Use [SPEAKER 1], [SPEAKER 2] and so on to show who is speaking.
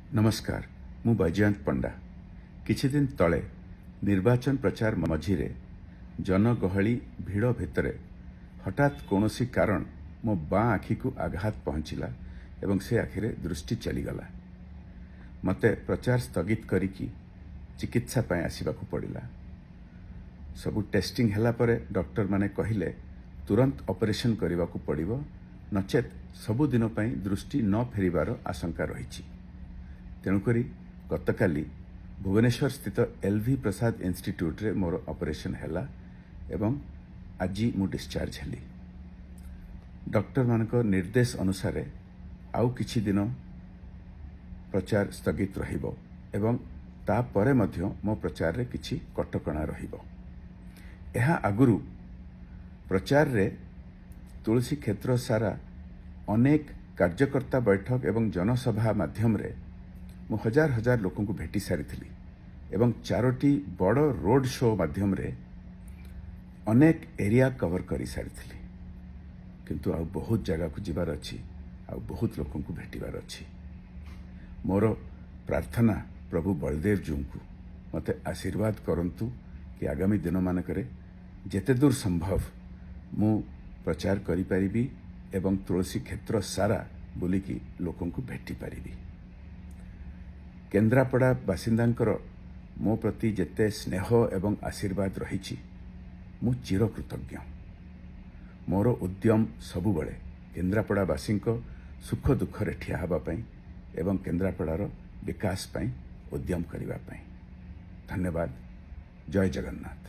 [SPEAKER 1] नमस्कार मु बैजयंत पंडा किछि दिन तले निर्वाचन प्रचार मझिरे जनगहली भिड़ भितरे हठात कौनसी कारण मो बाँ आखि को आघात पहुंचला एवं से आखिरे दृष्टि चलीगला। मते प्रचार स्थगित करिकी चिकित्सा पाए आसिबाकु पड़िला। सबु टेस्टिंग हला परे डॉक्टर माने कहिले तुरंत ऑपरेशन करिबाकु पड़िबो, नचेत सबु दिन पाई दृष्टि न फेरिबार आशंका रहिछि। तेणुकरी गतकाली भुवनेश्वर स्थित एलवी प्रसाद इंस्टीट्यूट रे मोर ऑपरेशन हैला एवं आज मु डिस्चार्ज हेली। डॉक्टर मानक निर्देश अनुसार आउ किछि दिन प्रचार स्थगित रहिबो एवं ता परे मध्य मो प्रचार रे किछि कटकणा रहिबो। एहा आगुरु प्रचार रे तुलसी क्षेत्र सारा अनेक कार्यकर्ता बैठक एवं जनसभा माध्यम रे मु हजार हजार लोकों को भेटी सारी एवं 4टी बड़ रोड शो माध्यम रे अनेक एरिया कवर करी सारी, किंतु आ बहुत जगह को जीवार अच्छी, आ बहुत लोकों को भेटिबार अच्छी। मोर प्रार्थना प्रभु बलदेव जी को मते आशीर्वाद करंतु कि आगामी दिन मानकरे जेते दूर संभव मु प्रचार करि परिबी एवं तुलसी क्षेत्र सारा बुलिकी लोकों को भेटी परिबी। केन्द्रापड़ा बासिंदांकर मो प्रति जेते स्नेह एवं आशीर्वाद रही मु चिरकृतज्ञ। मोर उद्यम सबुबले केन्द्रापड़ावासी सुख दुख रे ठिया हबा पई एवं केन्द्रापड़ार विकास पई उद्यम करिबा पई। धन्यवाद। जय जगन्नाथ।